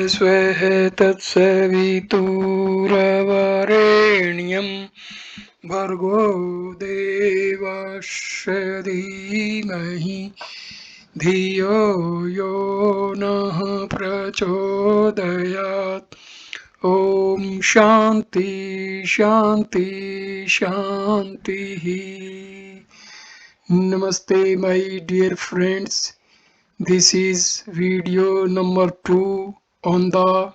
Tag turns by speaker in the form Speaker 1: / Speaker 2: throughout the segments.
Speaker 1: स्वः तत्सवितुर्वरेण्यं भर्गो देवस्य धीमहि धियो यो नः प्रचोदयात्। ॐ शान्ति शान्ति शान्तिः। Namaste my dear friends. This is video number 2 on the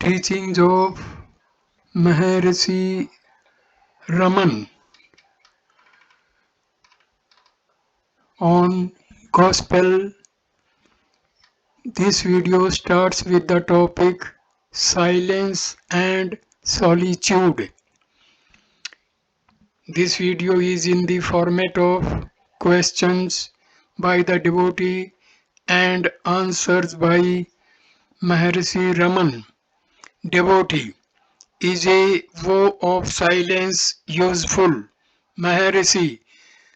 Speaker 1: teachings of Maharshi Ramana on Gospel. This video starts with the topic silence and solitude. This video is in the format of questions by the devotee and answers by Maharshi Ramana. Devotee: is a vow of silence useful? Maharshi: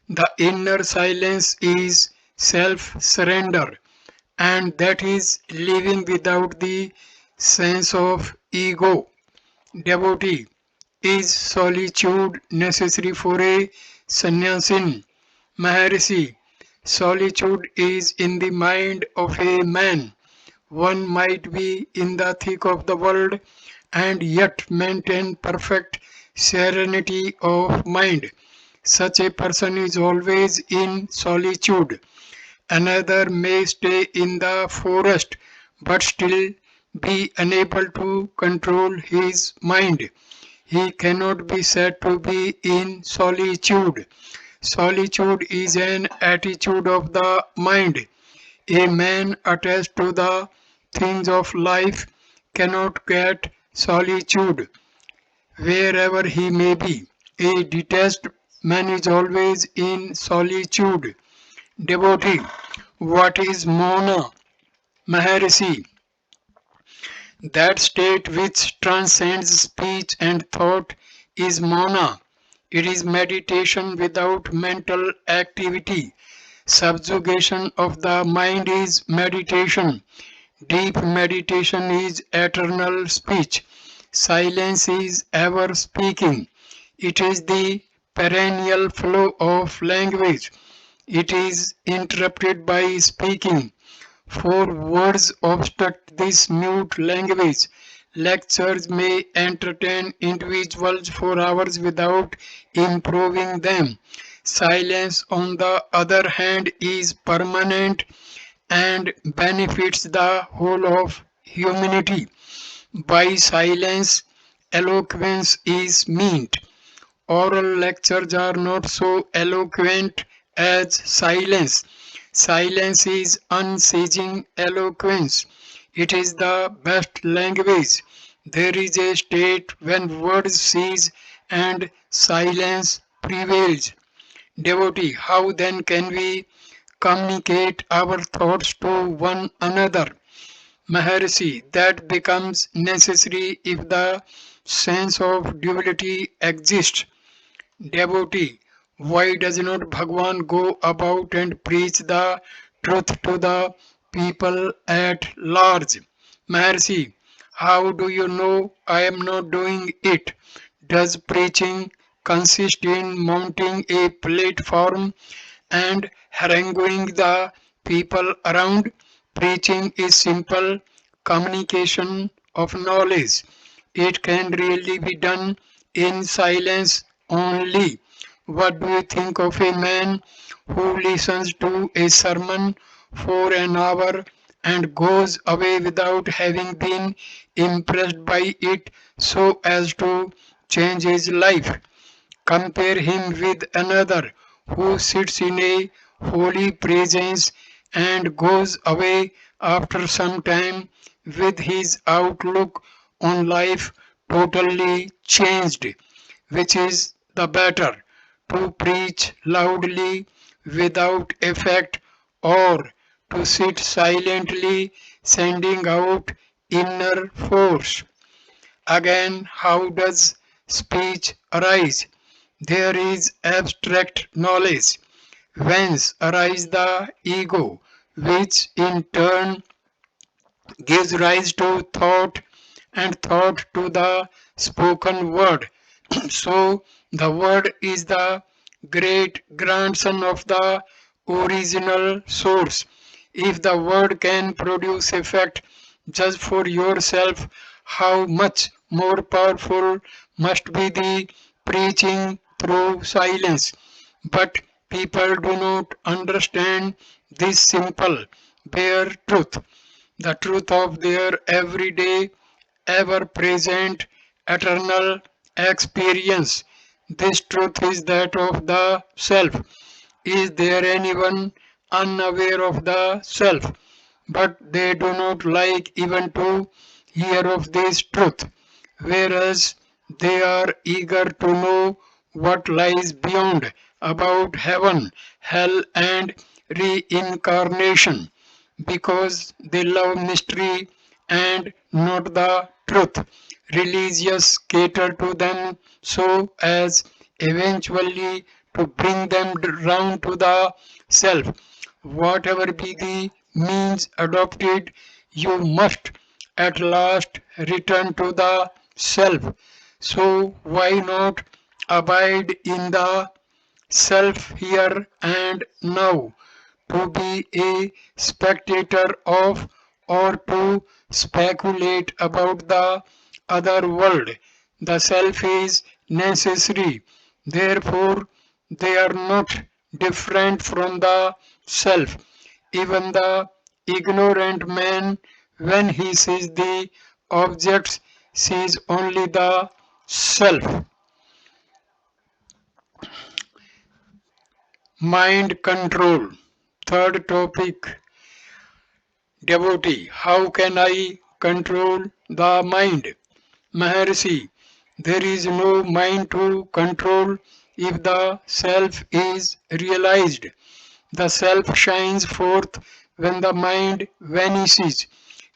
Speaker 1: the inner silence is self-surrender, and that is living without the sense of ego. Devotee: is solitude necessary for a sannyasin? Maharshi: solitude is in the mind of a man. One might be in the thick of the world and yet maintain perfect serenity of mind. Such a person is always in solitude. Another may stay in the forest but still be unable to control his mind. He cannot be said to be in solitude. Solitude is an attitude of the mind. A man attached to the things of life cannot get solitude wherever he may be. A detached man is always in solitude. Devotee: what is Mona? Maharshi: that state which transcends speech and thought is Mona. It is meditation without mental activity. Subjugation of the mind is meditation. Deep meditation is eternal speech. Silence is ever speaking. It is the perennial flow of language. It is interrupted by speaking. For words obstruct this mute language. Lectures may entertain individuals for hours without improving them. Silence, on the other hand, is permanent and benefits the whole of humanity. By silence, eloquence is meant. Oral lectures are not so eloquent as silence. Silence is unceasing eloquence. It is the best language. There is a state when words cease and silence prevails. Devotee: how then can we communicate our thoughts to one another? Maharshi: that becomes necessary if the sense of duality exists. Devotee: why does not Bhagwan go about and preach the truth to the people at large? Maharshi: how do you know I am not doing it? Does preaching consist in mounting a platform and haranguing the people around? Preaching is simple communication of knowledge. It can really be done in silence only. What do you think of a man who listens to a sermon for an hour and goes away without having been impressed by it so as to change his life? Compare him with another who sits in a holy presence and goes away after some time with his outlook on life totally changed. Which is the better, to preach loudly without effect, or to sit silently sending out inner force? Again, how does speech arise? There is abstract knowledge. Whence arises the ego, which in turn gives rise to thought, and thought to the spoken word. So the word is the great grandson of the original source. If the word can produce effect just for yourself, how much more powerful must be the preaching through silence? But people do not understand this simple, bare truth, the truth of their everyday, ever present, eternal experience. This truth is that of the self. Is there anyone unaware of the self? But they do not like even to hear of this truth, whereas they are eager to know what lies beyond, about heaven, hell, and reincarnation, because they love mystery and not the truth. Religious cater to them so as eventually to bring them round to the self. Whatever be the means adopted, you must at last return to the self. So why not abide in the self here and now? To be a spectator of or to speculate about the other world. The self is necessary, therefore, they are not different from the self. Even the ignorant man, when he sees the objects, sees only the self. Mind control. Third topic, devotee. How can I control the mind? Maharshi, there is no mind to control if the self is realized. The self shines forth when the mind vanishes.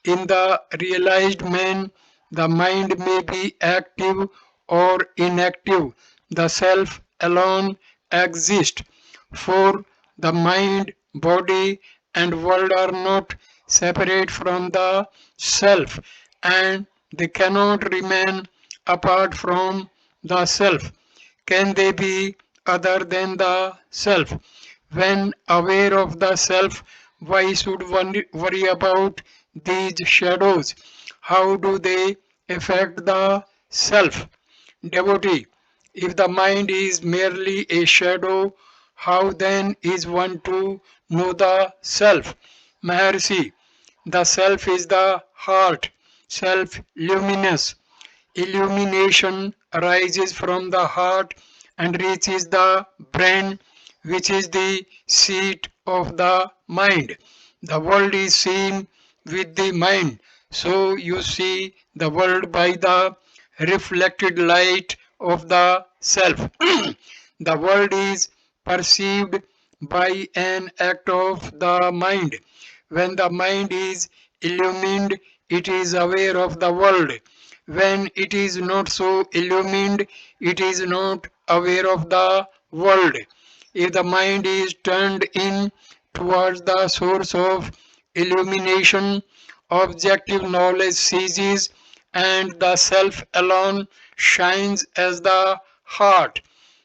Speaker 1: In the realized man, the mind may be active or inactive. The self alone exists. For the mind, body, and world are not separate from the self, and they cannot remain apart from the self. Can they be other than the self? When aware of the self, why should one worry about these shadows? How do they affect the self? Devotee, if the mind is merely a shadow, how then is one to know the self? Maharshi, the self is the heart, self luminous. Illumination arises from the heart and reaches the brain, which is the seat of the mind. The world is seen with the mind, so you see the world by the reflected light of the self. The world is perceived by an act of the mind. When the mind is illumined, it is aware of the world. When it is not so illumined, it is not aware of the world. If the mind is turned in towards the source of illumination, objective knowledge ceases and the self alone shines as the heart.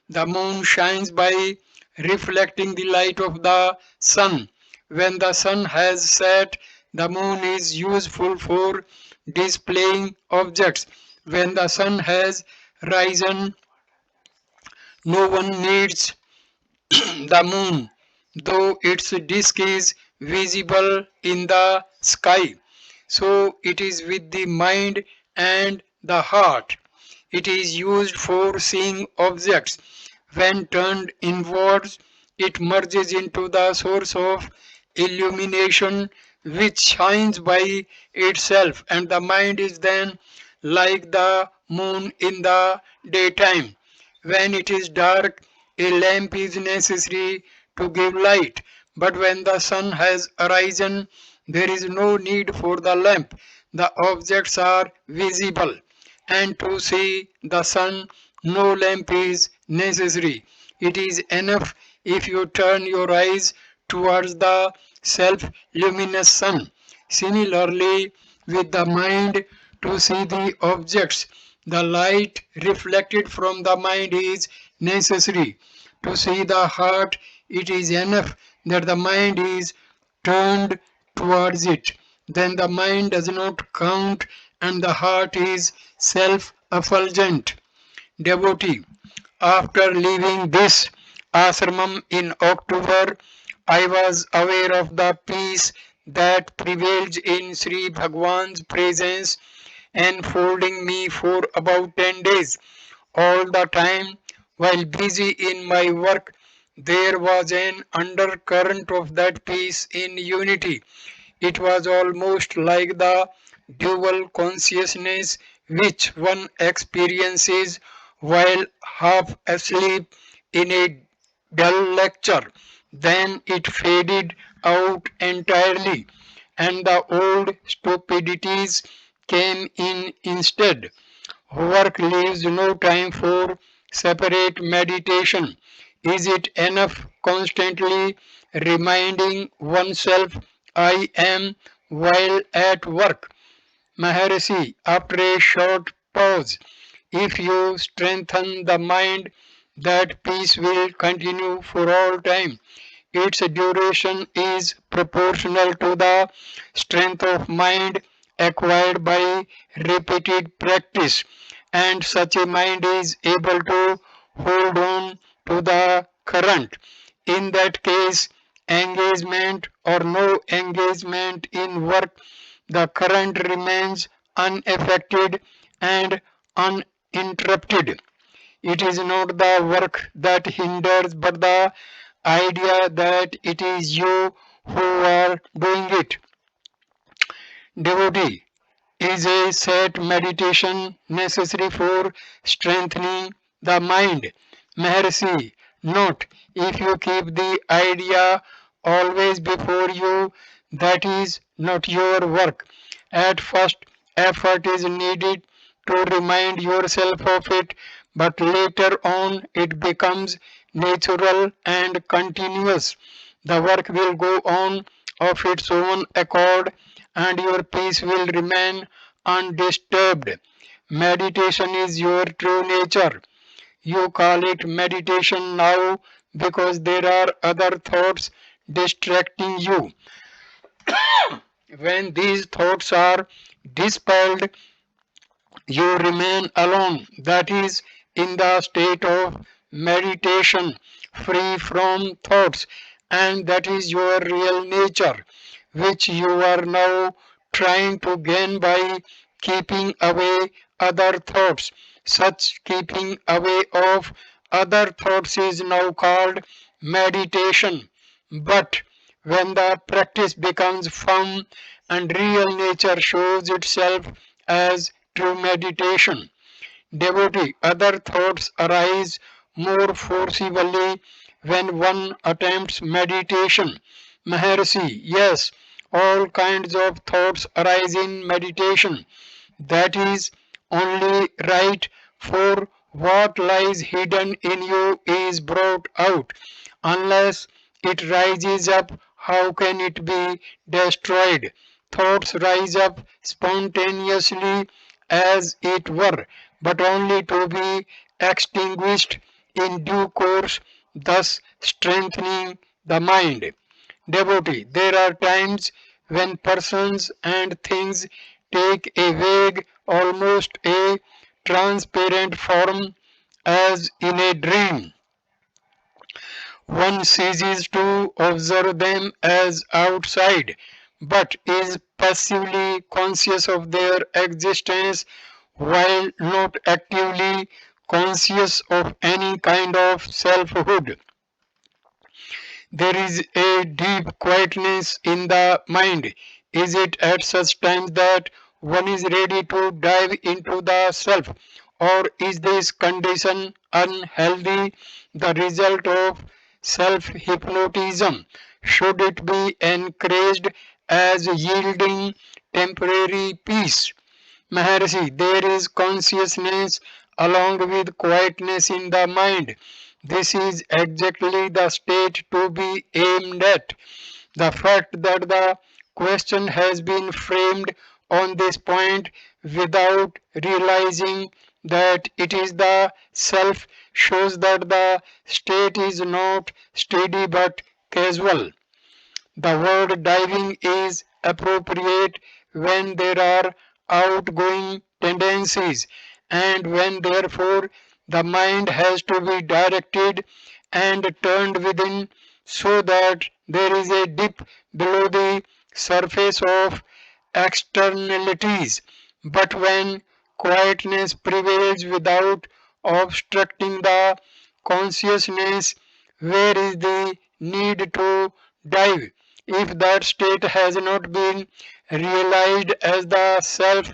Speaker 1: The moon shines by reflecting the light of the sun. When the sun has set, the moon is useful for displaying objects. When the sun has risen, no one needs the moon, though its disk is visible in the sky. So it is with the mind and the heart. It is used for seeing objects. When turned inwards, it merges into the source of illumination which shines by itself, and the mind is then like the moon in the daytime. When it is dark, a lamp is necessary to give light, but when the sun has arisen, there is no need for the lamp. The objects are visible, and to see the sun, no lamp is necessary. It is enough if you turn your eyes towards the self luminous sun. Similarly, with the mind to see the objects, the light reflected from the mind is necessary. To see the heart, it is enough that the mind is turned towards it. Then the mind does not count and the heart is self effulgent. Devotee. After leaving this ashramam in October, I was aware of the peace that prevails in Sri Bhagwan's presence enfolding me for about 10 days. All the time, while busy in my work, there was an undercurrent of that peace in unity. It was almost like the dual consciousness which one experiences while half asleep in a dull lecture. Then it faded out entirely, and the old stupidities came in instead. Work leaves no time for separate meditation. Is it enough constantly reminding oneself I am while at work? Maharshi, after a short pause, if you strengthen the mind, that peace will continue for all time. Its duration is proportional to the strength of mind acquired by repeated practice, and such a mind is able to hold on to the current. In that case, engagement or no engagement in work, the current remains unaffected and uninterrupted. It is not the work that hinders, but the idea that it is you who are doing it. Devotee, is a set meditation necessary for strengthening the mind? Maharshi, not if you keep the idea always before you, that is not your work. At first, effort is needed to remind yourself of it, but later on it becomes natural and continuous. The work will go on of its own accord and your peace will remain undisturbed. Meditation is your true nature. You call it meditation now because there are other thoughts distracting you. When these thoughts are dispelled, you remain alone, that is, in the state of meditation, free from thoughts, and that is your real nature, which you are now trying to gain by keeping away other thoughts. Such keeping away of other thoughts is now called meditation. But when the practice becomes firm and real nature shows itself as true meditation, devotee, other thoughts arise more forcibly when one attempts meditation. Maharshi, yes, all kinds of thoughts arise in meditation. That is only right, for what lies hidden in you is brought out. Unless it rises up, how can it be destroyed? Thoughts rise up spontaneously, as it were, but only to be extinguished in due course, thus strengthening the mind. Devotee, there are times when persons and things take a vague, almost a transparent form, as in a dream. One ceases to observe them as outside, but is passively conscious of their existence while not actively conscious of any kind of selfhood. There is a deep quietness in the mind. Is it at such times that one is ready to dive into the self? Or is this condition unhealthy, the result of self hypnotism? Should it be encouraged as yielding temporary peace? Maharshi, there is consciousness along with quietness in the mind. This is exactly the state to be aimed at. The fact that the question has been framed on this point without realizing that it is the self shows that the state is not steady but casual. The word diving is appropriate when there are outgoing tendencies and when therefore the mind has to be directed and turned within so that there is a dip below the surface of externalities. But when quietness prevails without obstructing the consciousness, where is the need to dive? If that state has not been realized as the self,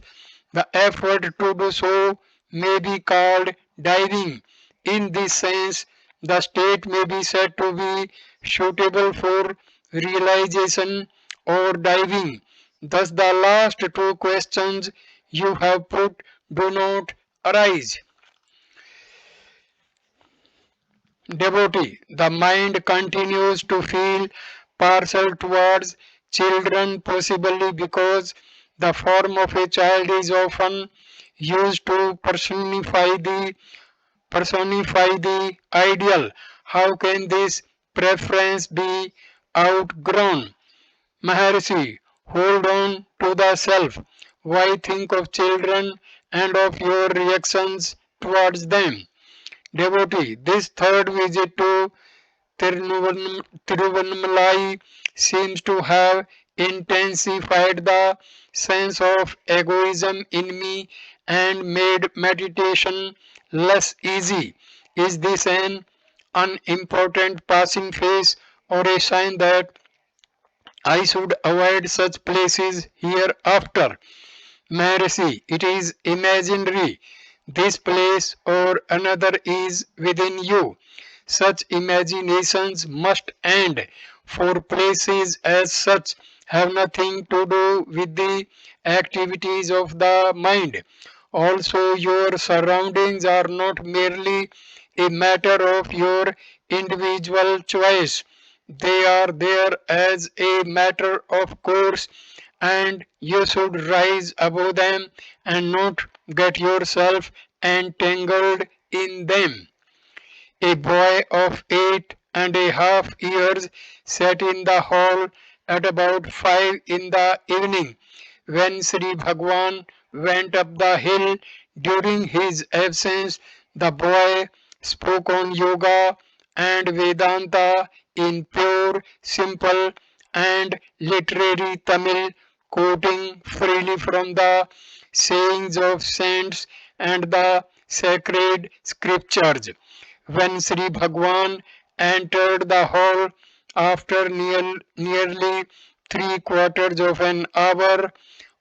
Speaker 1: the effort to do so may be called diving. In this sense, the state may be said to be suitable for realization or diving. Thus, the last two questions you have put do not arise. Devotee, the mind continues to feel partial towards children, possibly because the form of a child is often used to personify the ideal. How can this preference be outgrown? Maharshi, hold on to the self. Why think of children and of your reactions towards them? Devotee, this third visit to Tiruvannamalai seems to have intensified the sense of egoism in me and made meditation less easy. Is this an unimportant passing phase or a sign that I should avoid such places hereafter? Maharshi, it is imaginary. This place or another is within you. Such imaginations must end, for places as such have nothing to do with the activities of the mind. Also, your surroundings are not merely a matter of your individual choice. They are there as a matter of course, and you should rise above them and not get yourself entangled in them. A boy of 8.5 years sat in the hall at about 5 in the evening when Sri Bhagwan went up the hill. During his absence, the boy spoke on yoga and Vedanta in pure, simple, and literary Tamil, quoting freely from the sayings of saints and the sacred scriptures. When Sri Bhagwan entered the hall after nearly 3/4 of an hour,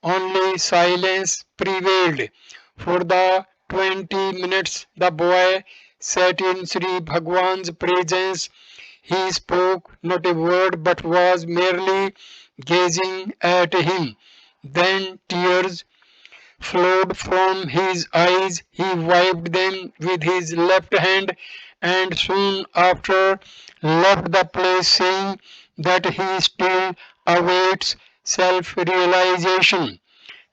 Speaker 1: only silence prevailed. For the 20 minutes the boy sat in Sri Bhagwan's presence. He spoke not a word but was merely gazing at him. Then tears flowed from his eyes. He wiped them with his left hand and soon after left the place, saying that he still awaits self realization.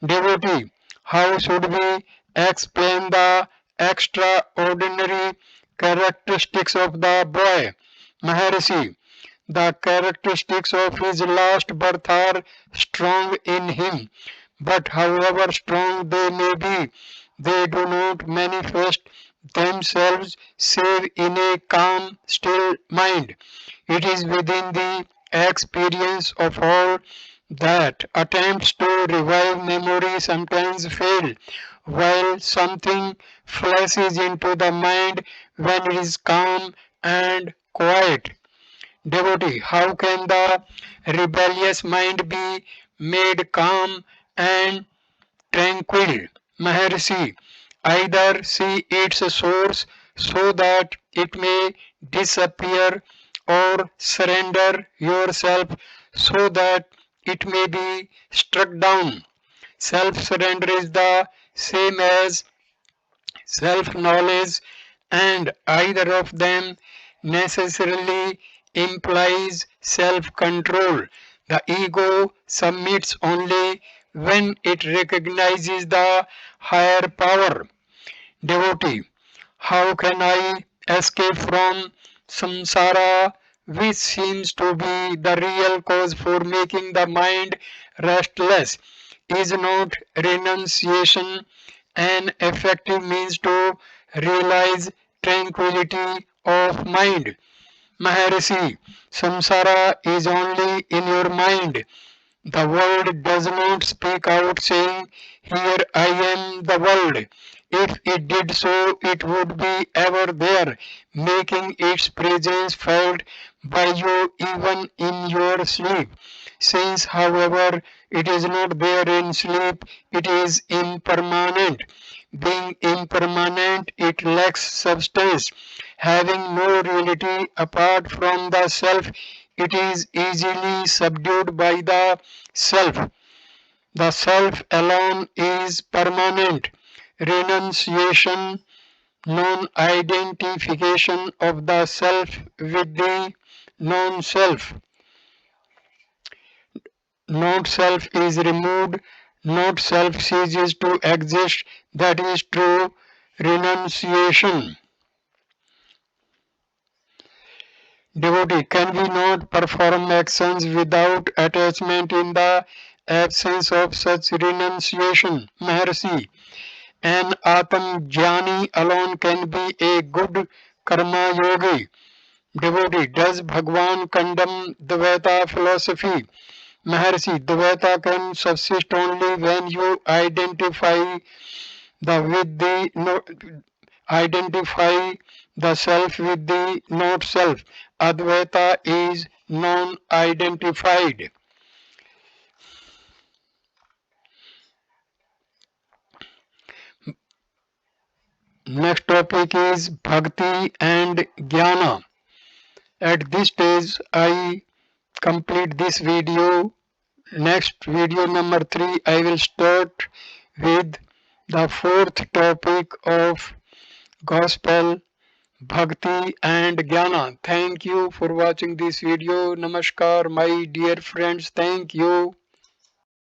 Speaker 1: Devotee, how should we explain the extraordinary characteristics of the boy? Maharshi, the characteristics of his last birth are strong in him, but however strong they may be, they do not manifest themselves save in a calm, still mind. It is within the experience of all that attempts to revive memory sometimes fail, while something flashes into the mind when it is calm and quiet. Devotee, how can the rebellious mind be made calm and tranquil? Maharshi, either see its source so that it may disappear, or surrender yourself so that it may be struck down. Self surrender is the same as self knowledge, and either of them necessarily implies self control. The ego submits only when it recognizes the higher power. Devotee, how can I escape from samsara, which seems to be the real cause for making the mind restless? Is not renunciation an effective means to realize tranquility of mind? Maharshi, samsara is only in your mind. The world does not speak out saying, "Here I am the world." If it did so, it would be ever there, making its presence felt by you even in your sleep. Since, however, it is not there in sleep, it is impermanent. Being impermanent, it lacks substance. Having no reality apart from the self, it is easily subdued by the self. The self alone is permanent. Renunciation, non identification of the self with the non self. Not self is removed, not self ceases to exist. That is true renunciation. Devotee, can we not perform actions without attachment in the absence of such renunciation? Maharshi, an Atam Jnani alone can be a good karma yogi. Devotee, does Bhagwan condemn Dvaita philosophy? Maharshi, Dvaita can subsist only when you identify the self with the not self. Advaita is non-identified. Next topic is Bhakti and Jnana. At this stage, I complete this video. Next video number 3, I will start with the fourth topic of Gospel, Bhakti and Jnana. Thank you for watching this video. Namaskar, my dear friends. Thank you.